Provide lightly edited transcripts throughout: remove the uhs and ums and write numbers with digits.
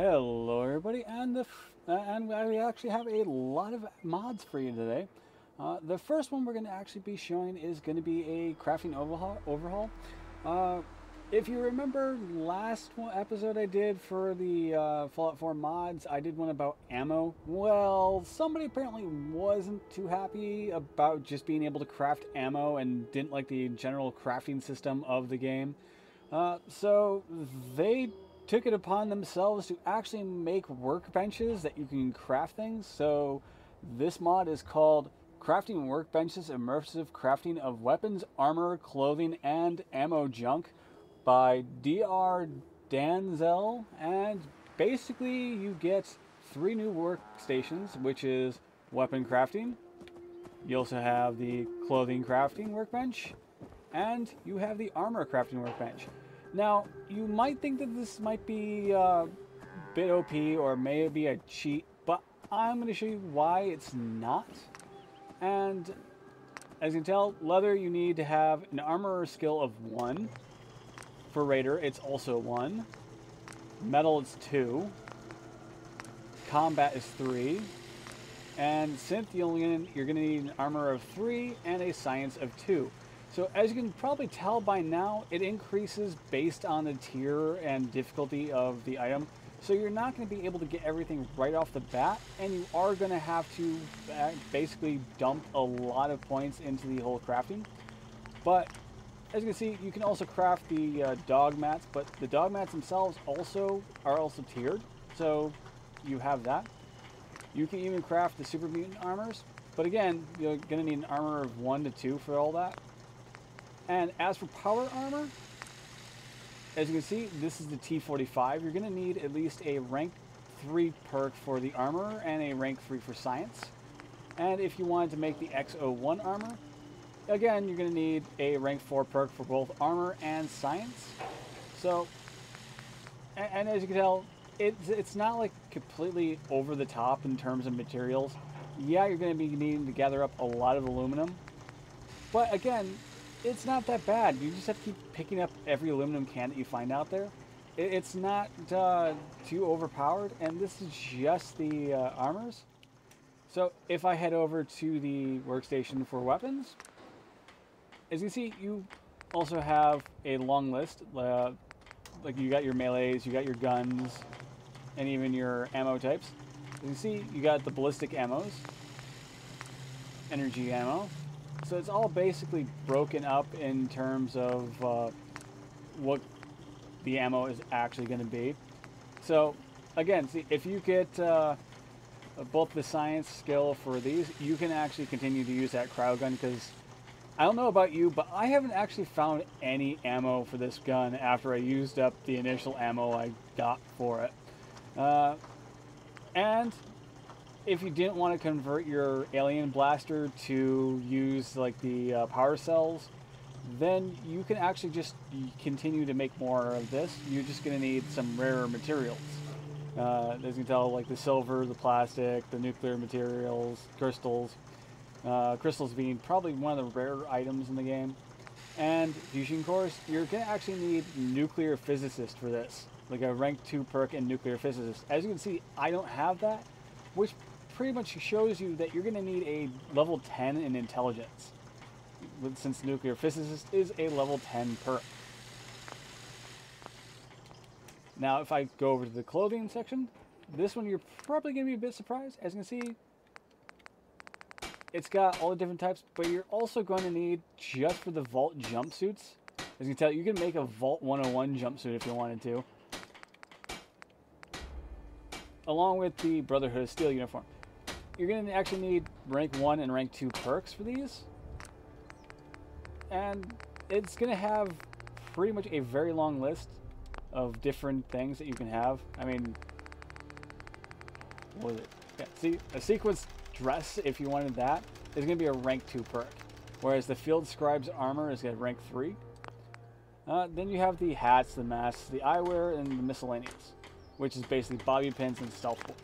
Hello, everybody, and we actually have a lot of mods for you today. The first one we're going to actually be showing is going to be a crafting overhaul. Uh, if you remember last episode I did for the Fallout 4 mods, I did one about ammo. Well, somebody apparently wasn't too happy about just being able to craft ammo and didn't like the general crafting system of the game. So they took it upon themselves to actually make workbenches that you can craft things. So this mod is called Crafting Workbenches Immersive Crafting of Weapons, Armor, Clothing, and Ammo Junk by Dr. Danzel. And basically you get 3 new workstations, which is weapon crafting. You also have the clothing crafting workbench, and you have the armor crafting workbench. Now, you might think that this might be a bit OP or maybe a cheat, but I'm going to show you why it's not. And as you can tell, leather you need to have an armor skill of 1. For Raider, it's also 1. Metal, it's 2. Combat is 3. And Synth, you're going to need an armor of 3 and a science of 2. So as you can probably tell by now, it increases based on the tier and difficulty of the item. So you're not going to be able to get everything right off the bat, and you are going to have to basically dump a lot of points into the whole crafting. But as you can see, you can also craft the dog mats, but the dog mats themselves are also tiered. So you have that. You can even craft the super mutant armors, but again, you're going to need an armor of 1 to 2 for all that. And as for power armor, as you can see, this is the T45. You're going to need at least a rank 3 perk for the armor and a rank 3 for science. And if you wanted to make the X01 armor, again, you're going to need a rank 4 perk for both armor and science. So, and as you can tell, it's not like completely over the top in terms of materials. Yeah, you're going to be needing to gather up a lot of aluminum. But again, it's not that bad. You just have to keep picking up every aluminum can that you find out there. It's not too overpowered, and this is just the armors. So if I head over to the workstation for weapons, as you can see, you also have a long list. Like you got your melees, you got your guns, and even your ammo types. As you can see, you got the ballistic ammos, energy ammo. So it's all basically broken up in terms of what the ammo is actually going to be. So again, see, if you get both the science skill for these, you can actually continue to use that crowd gun, because I don't know about you, but I haven't actually found any ammo for this gun after I used up the initial ammo I got for it. And if you didn't want to convert your alien blaster to use like the power cells, then you can actually just continue to make more of this. You're just going to need some rarer materials. As you can tell, like the silver, the plastic, the nuclear materials, crystals. Crystals being probably one of the rare items in the game. And fusion cores, you're going to actually need nuclear physicist for this. Like a rank 2 perk in nuclear physicist. As you can see, I don't have that, which pretty much shows you that you're going to need a level 10 in intelligence, since nuclear physicist is a level 10 perk. Now if I go over to the clothing section, this one you're probably going to be a bit surprised. As you can see, it's got all the different types, but you're also going to need, just for the Vault jumpsuits, as you can tell, you can make a Vault 101 jumpsuit if you wanted to, along with the Brotherhood of Steel uniform. You're going to actually need rank 1 and rank 2 perks for these. And it's going to have pretty much a very long list of different things that you can have. I mean, what was it? Yeah, see, a sequence dress, if you wanted that, is going to be a rank 2 perk. Whereas the Field Scribe's armor is going to rank 3. Then you have the hats, the masks, the eyewear, and the miscellaneous, which is basically bobby pins and stealth boys.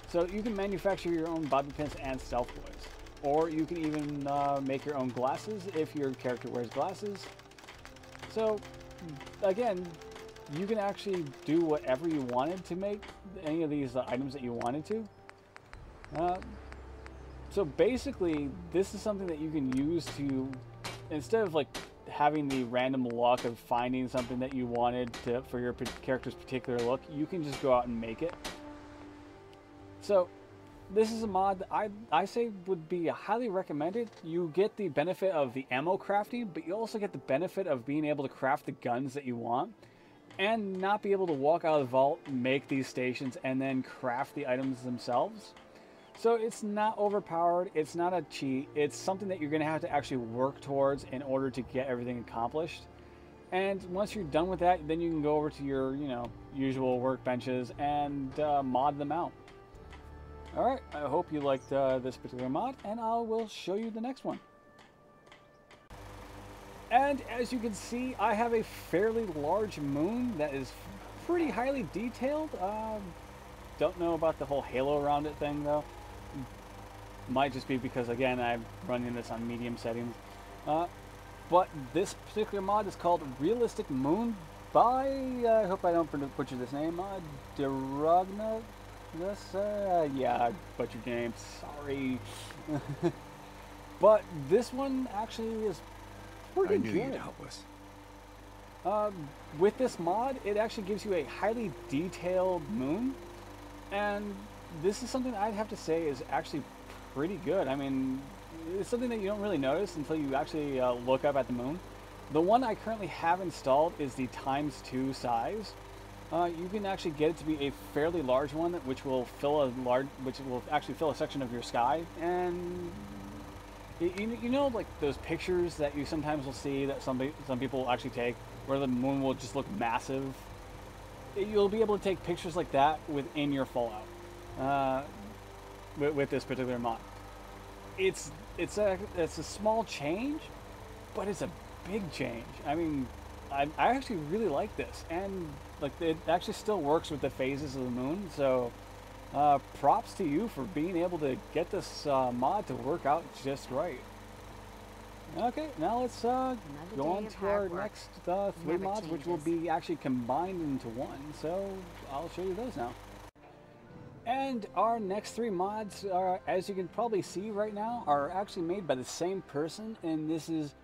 So you can manufacture your own bobby pins and stealth boys. Or you can even make your own glasses if your character wears glasses. So, again, you can actually do whatever you wanted to make any of these items that you wanted to. So basically, this is something that you can use to, instead of like having the random luck of finding something that you wanted to for your character's particular look, you can just go out and make it. So this is a mod that I say would be highly recommended. You get the benefit of the ammo crafting, but you also get the benefit of being able to craft the guns that you want and not be able to walk out of the vault, make these stations, and then craft the items themselves. So it's not overpowered, it's not a cheat, it's something that you're going to have to actually work towards in order to get everything accomplished. And once you're done with that, then you can go over to your, usual workbenches and mod them out. Alright, I hope you liked this particular mod, and I will show you the next one. And as you can see, I have a fairly large moon that is pretty highly detailed. Don't know about the whole halo around it thing though. Might just be because, again, I'm running this on medium settings. But this particular mod is called Realistic Moon by, I hope I don't butcher this name, Derogna. Yeah, I butchered your name, sorry. But this one actually is pretty good. I knew you'd help us. With this mod, it actually gives you a highly detailed moon. And this is something I'd have to say is actually pretty good. I mean, it's something that you don't really notice until you actually look up at the moon. The one I currently have installed is the ×2 size. You can actually get it to be a fairly large one, which will actually fill a section of your sky. And you know, like those pictures that you sometimes will see that some people actually take, where the moon will just look massive. You'll be able to take pictures like that within your Fallout with this particular mod. It's a small change, but it's a big change. I mean, I actually really like this, and like it actually still works with the phases of the moon. So props to you for being able to get this mod to work out just right. Okay, now let's go on to our next 3 mods, which will be actually combined into one. So I'll show you those now. And our next 3 mods, as you can probably see right now, are actually made by the same person. And this is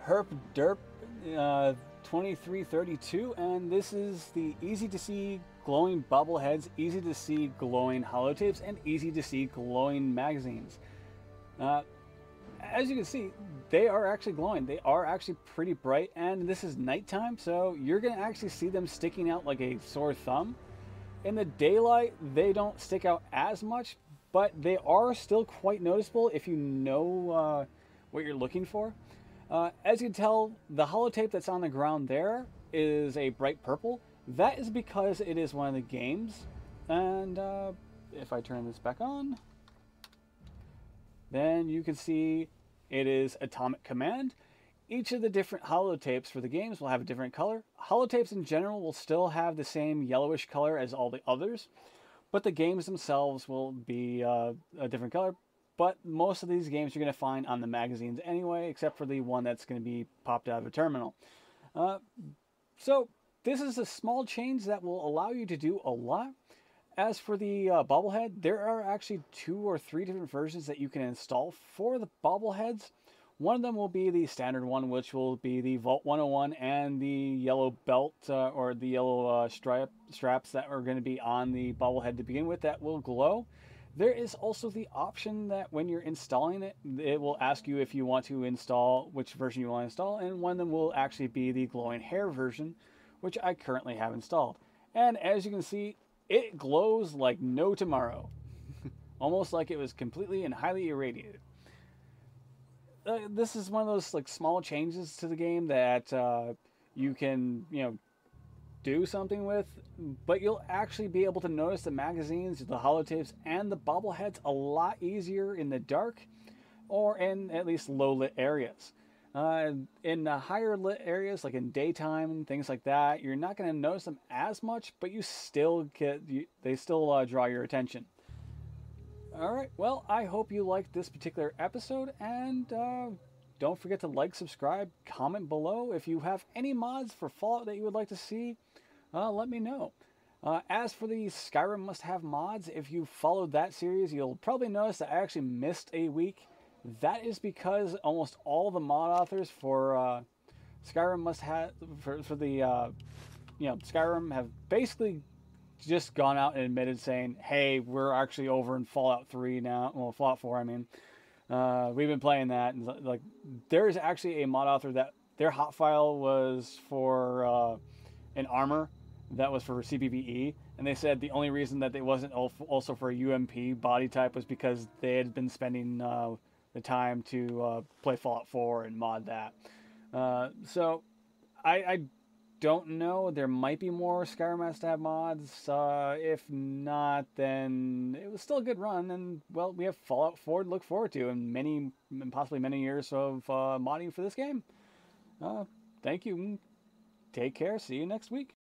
Herp Derp 2332. And this is the easy to see glowing bobbleheads, easy to see glowing holotapes, and easy to see glowing magazines. As you can see, they are actually glowing. They are actually pretty bright, and this is nighttime, so you're going to actually see them sticking out like a sore thumb. In the daylight, they don't stick out as much, but they are still quite noticeable if you know what you're looking for. As you can tell, the holotape that's on the ground there is a bright purple. That is because it is one of the games, and if I turn this back on, then you can see it is Atomic Command. Each of the different holotapes for the games will have a different color. Holotapes in general will still have the same yellowish color as all the others, but the games themselves will be a different color. But most of these games you're going to find on the magazines anyway, except for the one that's going to be popped out of a terminal. So this is a small change that will allow you to do a lot. As for the bobblehead, there are actually 2 or 3 different versions that you can install for the bobbleheads. One of them will be the standard one, which will be the Vault 101 and the yellow belt or the yellow straps that are going to be on the bobblehead to begin with that will glow. There is also the option that when you're installing it, it will ask you if you want to install which version you want to install, and one of them will actually be the glowing hair version, which I currently have installed. And as you can see, it glows like no tomorrow. Almost like it was completely and highly irradiated. This is one of those like small changes to the game that you can, do something with, but you'll actually be able to notice the magazines, the holotapes, and the bobbleheads a lot easier in the dark or in at least low lit areas. In the higher lit areas, like in daytime and things like that, you're not going to notice them as much, but you still they still draw your attention. Alright, well, I hope you liked this particular episode, and don't forget to like, subscribe, comment below if you have any mods for Fallout that you would like to see. let me know. As for the Skyrim must-have mods, if you followed that series, you'll probably notice that I actually missed a week. That is because almost all the mod authors for Skyrim must-have for the Skyrim have basically just gone out and admitted saying, "Hey, we're actually over in Fallout 3 now. Well, Fallout 4, I mean. We've been playing that, and like, there is actually a mod author that their hot file was for an armor that was for CPVE, and they said the only reason that it wasn't also for a UMP body type was because they had been spending the time to play Fallout 4 and mod that. So I don't know. There might be more Skyrim has to have mods. If not, then it was still a good run. And well, we have Fallout 4 to look forward to, and possibly many years of modding for this game. Thank you. Take care. See you next week.